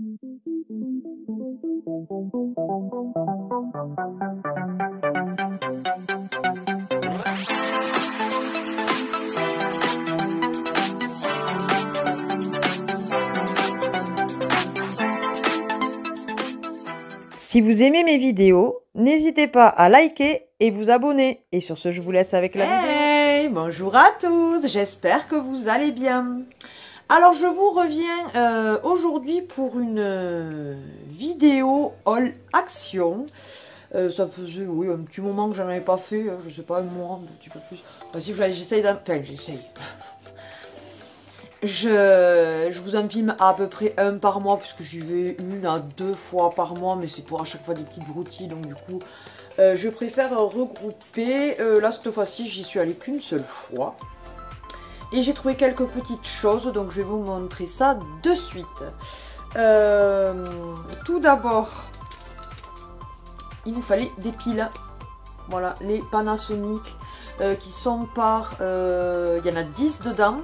Si vous aimez mes vidéos, n'hésitez pas à liker et vous abonner. Et sur ce, je vous laisse avec la vidéo. Hey, bonjour à tous, j'espère que vous allez bien. Alors je vous reviens aujourd'hui pour une vidéo haul action. Ça faisait oui, un petit moment que j'en avais pas fait, je sais pas, un mois, un petit peu plus. Enfin, si j'essaye enfin j'essaye. Je vous en filme à peu près un par mois, puisque j'y vais 1 à 2 fois par mois, mais c'est pour à chaque fois des petites broutilles, donc du coup, je préfère regrouper. Là, cette fois-ci, j'y suis allée qu'une seule fois. Et j'ai trouvé quelques petites choses, donc je vais vous montrer ça de suite. Tout d'abord, il nous fallait des piles. Voilà, les Panasonic qui sont par... il y en a 10 dedans.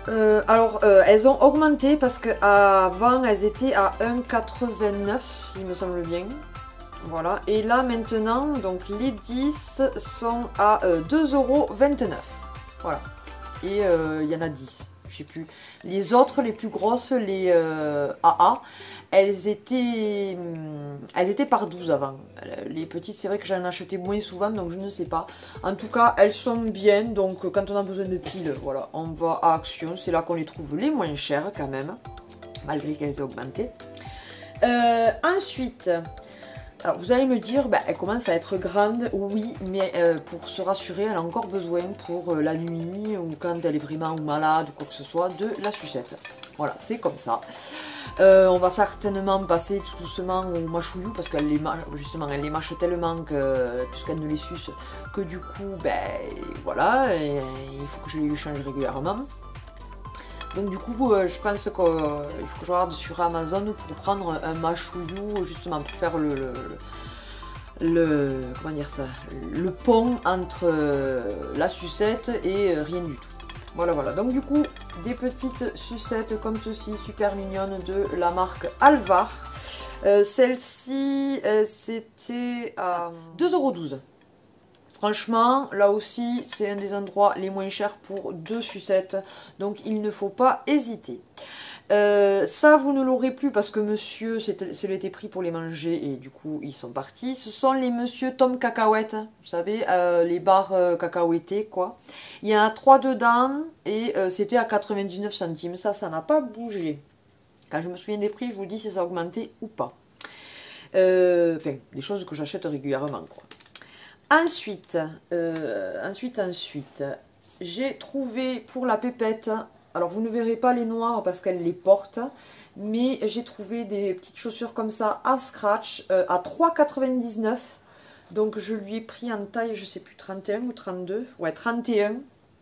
Elles ont augmenté parce qu'avant elles étaient à 1,89 s'il me semble bien. Voilà, et là maintenant, donc les 10 sont à 2,29 €. Voilà, et il y en a 10, je sais plus. Les autres, les plus grosses, les AA, elles étaient par 12 avant. Les petites, c'est vrai que j'en achetais moins souvent, donc je ne sais pas. En tout cas, elles sont bien, donc quand on a besoin de piles, voilà, on va à Action. C'est là qu'on les trouve les moins chères quand même, malgré qu'elles aient augmenté. Ensuite... Alors vous allez me dire, elle commence à être grande, oui, mais pour se rassurer, elle a encore besoin pour la nuit ou quand elle est vraiment malade ou quoi que ce soit, de la sucette. Voilà, c'est comme ça. On va certainement passer tout doucement au mâchouillou parce qu'elle les mâche, justement, elle les mâche tellement puisqu'elle ne les suce que du coup, voilà, et il faut que je les change régulièrement. Donc du coup, je pense qu'il faut que je regarde sur Amazon pour prendre un mâchouillou, justement, pour faire comment dire ça, le pont entre la sucette et rien du tout. Voilà, voilà. Donc du coup, des petites sucettes comme ceci, super mignonnes, de la marque Alvar. Celle-ci, c'était à 2,12 €. Franchement, là aussi, c'est un des endroits les moins chers pour 2 sucettes. Donc, il ne faut pas hésiter. Ça, vous ne l'aurez plus parce que monsieur, c'était été pris pour les manger et du coup, ils sont partis. Ce sont les monsieur Tom Cacahuètes, vous savez, les barres cacahuétées, quoi. Il y en a 3 dedans et c'était à 99 centimes. Ça n'a pas bougé. Quand je me souviens des prix, je vous dis si ça a augmenté ou pas. Enfin, des choses que j'achète régulièrement, quoi. Ensuite, j'ai trouvé pour la pépette, alors vous ne verrez pas les noires parce qu'elle les porte, mais j'ai trouvé des petites chaussures comme ça à scratch à 3,99 €. Donc je lui ai pris en taille, je sais plus, 31 ou 32, ouais 31.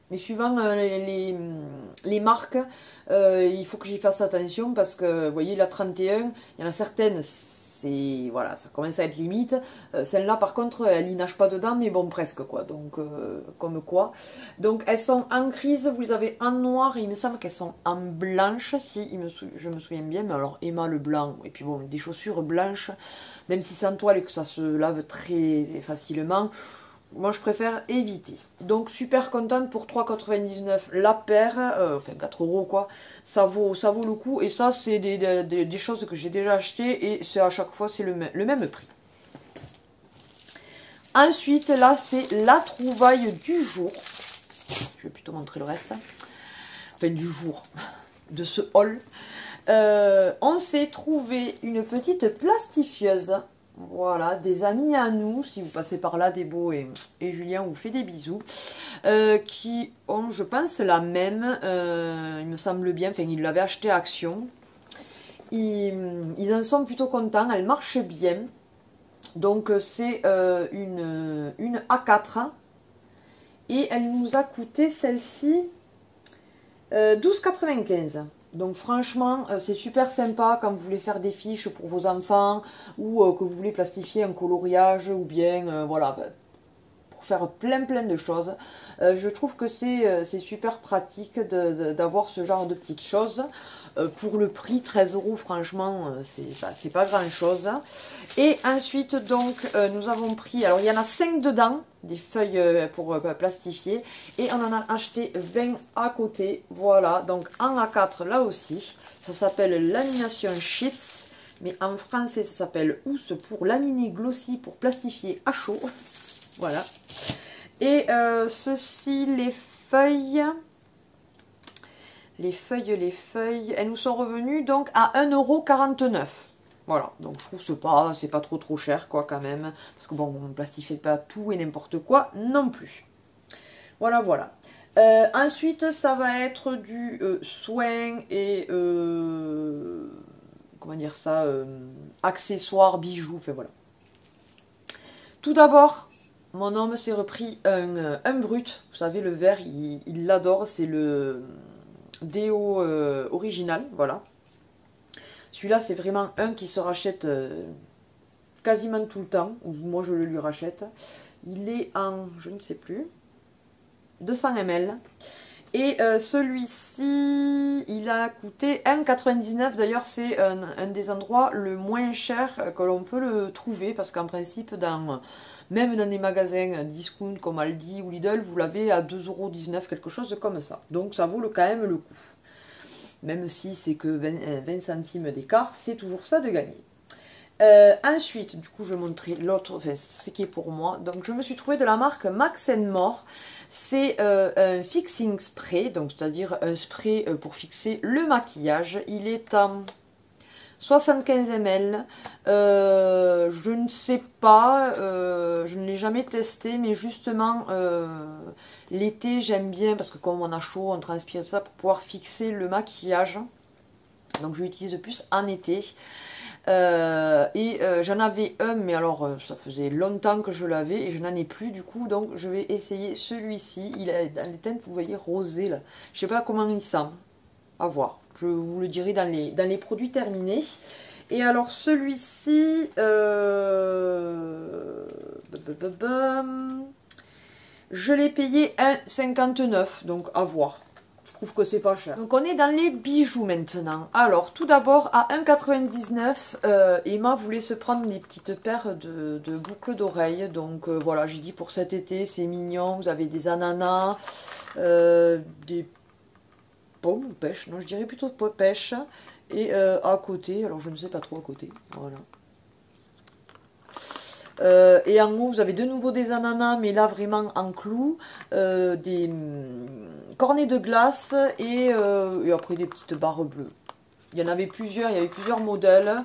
Mais suivant les marques, il faut que j'y fasse attention parce que, vous voyez, la 31, il y en a certaines, voilà, ça commence à être limite. Celle-là, par contre, elle n'y nage pas dedans, mais bon, presque, quoi. Donc, comme quoi. Donc, elles sont en grise, vous les avez en noir, et il me semble qu'elles sont en blanche, si je me souviens bien. Mais alors, Emma le blanc, et puis bon, des chaussures blanches, même si c'est en toile et que ça se lave très facilement, moi, je préfère éviter. Donc, super contente pour 3,99 € la paire. Enfin, 4 € quoi. Ça vaut le coup. Et ça, c'est des choses que j'ai déjà achetées. Et à chaque fois, c'est le même prix. Ensuite, là, c'est la trouvaille du jour. Je vais plutôt montrer le reste. Enfin, du jour. De ce haul. On s'est trouvé une petite plastifieuse. Voilà, des amis à nous, si vous passez par là, Débo et Julien vous fait des bisous, qui ont, je pense, la même, il me semble bien, enfin, ils l'avaient acheté à Action. Ils en sont plutôt contents, elle marche bien. Donc, c'est une A4, et elle nous a coûté, celle-ci, 12,95 €. Donc franchement, c'est super sympa quand vous voulez faire des fiches pour vos enfants ou que vous voulez plastifier un coloriage ou bien, voilà, pour faire plein de choses. Je trouve que c'est super pratique d'avoir ce genre de petites choses. pour le prix, 13 € franchement, c'est pas grand chose. Et ensuite donc nous avons pris, alors il y en a 5 dedans, des feuilles pour plastifier, et on en a acheté 20 à côté, voilà, donc en A4 là aussi, ça s'appelle Lamination Sheets, mais en français ça s'appelle housse pour laminer glossy pour plastifier à chaud, voilà. Et ceci, les feuilles, elles nous sont revenues donc à 1,49 €. Voilà, donc je trouve que c'est pas trop cher quoi quand même. Parce que bon, on ne plastifie pas tout et n'importe quoi non plus. Voilà, voilà. Ensuite, ça va être du soin et comment dire ça, accessoires, bijoux, enfin voilà. Tout d'abord, mon homme s'est repris un brut. Vous savez, le vert, il l'adore, c'est le déo original, voilà. Celui-là, c'est vraiment un qui se rachète quasiment tout le temps. Ou moi, je le lui rachète. Il est en, je ne sais plus, 200 ml. Et celui-ci, il a coûté 1,99 €. D'ailleurs, c'est un des endroits le moins cher que l'on peut le trouver. Parce qu'en principe, même dans des magasins discount comme Aldi ou Lidl, vous l'avez à 2,19 €, quelque chose comme ça. Donc, ça vaut quand même le coup. Même si c'est que 20 centimes d'écart, c'est toujours ça de gagner. Ensuite, du coup, je vais montrer l'autre, enfin, ce qui est pour moi. Donc, je me suis trouvé de la marque Max More. C'est un fixing spray, donc c'est-à-dire un spray pour fixer le maquillage. Il est en 75 ml. Je ne sais pas, je ne l'ai jamais testé, mais justement, l'été, j'aime bien, parce que comme on a chaud, on transpire ça pour pouvoir fixer le maquillage. Donc, je l'utilise plus en été. J'en avais un, mais alors ça faisait longtemps que je l'avais et je n'en ai plus du coup, donc je vais essayer celui-ci. Il est dans les teintes, vous voyez, rosé là. Je sais pas comment il sent, à voir. Je vous le dirai dans les produits terminés. Et alors celui-ci, je l'ai payé 1,59 €, donc à voir. Je trouve que c'est pas cher. Donc on est dans les bijoux maintenant. Alors tout d'abord à 1,99 €, Emma voulait se prendre des petites paires de boucles d'oreilles. Donc voilà, j'ai dit pour cet été c'est mignon. Vous avez des ananas, des pommes ou pêches. Non, je dirais plutôt pêche. Et à côté, alors je ne sais pas trop à côté. Voilà. Et en haut, vous avez de nouveau des ananas, mais là vraiment en clou, des cornets de glace et après des petites barres bleues. Il y en avait plusieurs, il y avait plusieurs modèles.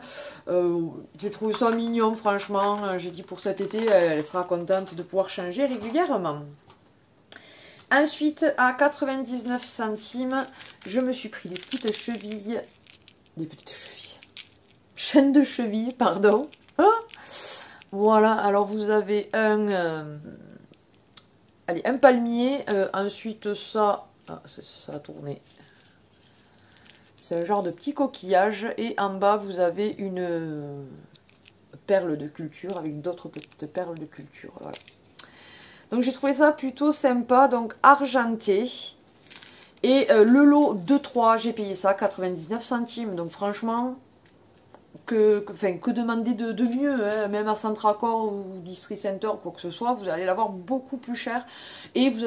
J'ai trouvé ça mignon, franchement. J'ai dit pour cet été, elle sera contente de pouvoir changer régulièrement. Ensuite, à 99 centimes, je me suis pris des petites chevilles. Chaînes de cheville, pardon. Ah, voilà, alors vous avez un palmier, ensuite ça, ça a tourné, c'est un genre de petit coquillage, et en bas vous avez une perle de culture avec d'autres petites perles de culture, voilà. Donc j'ai trouvé ça plutôt sympa, donc argenté, et le lot de 3, j'ai payé ça 99 centimes, donc franchement... Que demander de mieux, hein, même à Centracor ou District Center ou quoi que ce soit, vous allez l'avoir beaucoup plus cher et vous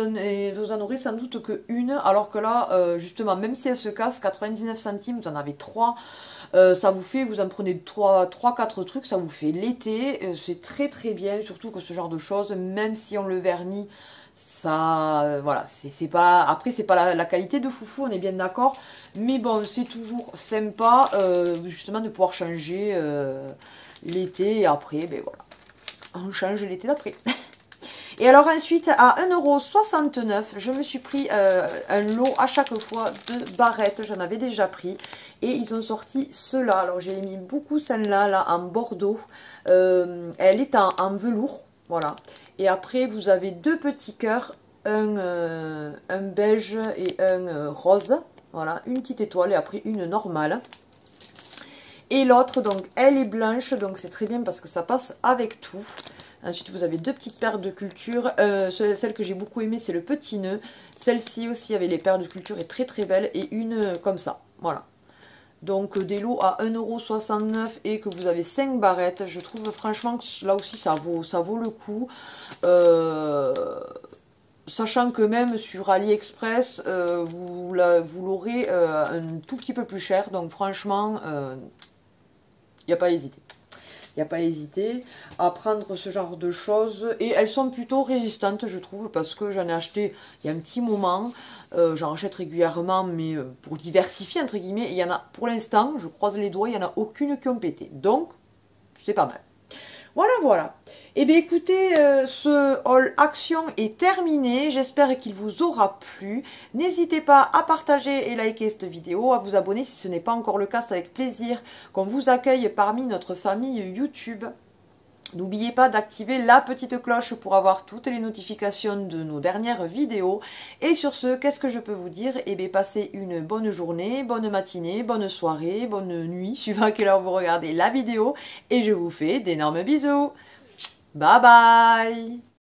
en aurez sans doute que une, alors que là, justement, même si elle se casse, 99 centimes, vous en avez 3, ça vous fait, vous en prenez 3-4 trucs, ça vous fait l'été, c'est très très bien, surtout que ce genre de choses, même si on le vernit, ça, voilà, c'est pas, après c'est pas la qualité de foufou, on est bien d'accord, mais bon, c'est toujours sympa, justement, de pouvoir changer l'été, et après, ben voilà, on change l'été d'après. Et alors ensuite, à 1,69 €, je me suis pris un lot à chaque fois de barrettes, j'en avais déjà pris, et ils ont sorti ceux-là. Alors j'ai mis beaucoup celle-là, là, en bordeaux, elle est en velours, voilà. Et après, vous avez deux petits cœurs, un beige et un rose. Voilà, une petite étoile et après une normale. Et l'autre, donc, elle est blanche, donc c'est très bien parce que ça passe avec tout. Ensuite, vous avez deux petites perles de culture. Celle que j'ai beaucoup aimée, c'est le petit nœud. Celle-ci aussi, avec les perles de culture, est très très belle. Et une comme ça, voilà. Donc des lots à 1,69 € et que vous avez 5 barrettes, je trouve franchement que là aussi ça vaut le coup. Sachant que même sur AliExpress, vous l'aurez un tout petit peu plus cher. Donc franchement, il n'y a pas à hésiter. Il n'y a pas à hésiter à prendre ce genre de choses. Et elles sont plutôt résistantes, je trouve, parce que j'en ai acheté il y a un petit moment. J'en achète régulièrement, mais pour diversifier, entre guillemets. Et il y en a, pour l'instant, je croise les doigts, il n'y en a aucune qui ont pété. Donc, c'est pas mal. Voilà, voilà. Eh bien, écoutez, ce haul action est terminé. J'espère qu'il vous aura plu. N'hésitez pas à partager et liker cette vidéo, à vous abonner si ce n'est pas encore le cas. C'est avec plaisir qu'on vous accueille parmi notre famille YouTube. N'oubliez pas d'activer la petite cloche pour avoir toutes les notifications de nos dernières vidéos. Et sur ce, qu'est-ce que je peux vous dire? Eh bien, passez une bonne journée, bonne matinée, bonne soirée, bonne nuit, suivant à quelle heure vous regardez la vidéo. Et je vous fais d'énormes bisous. Bye bye!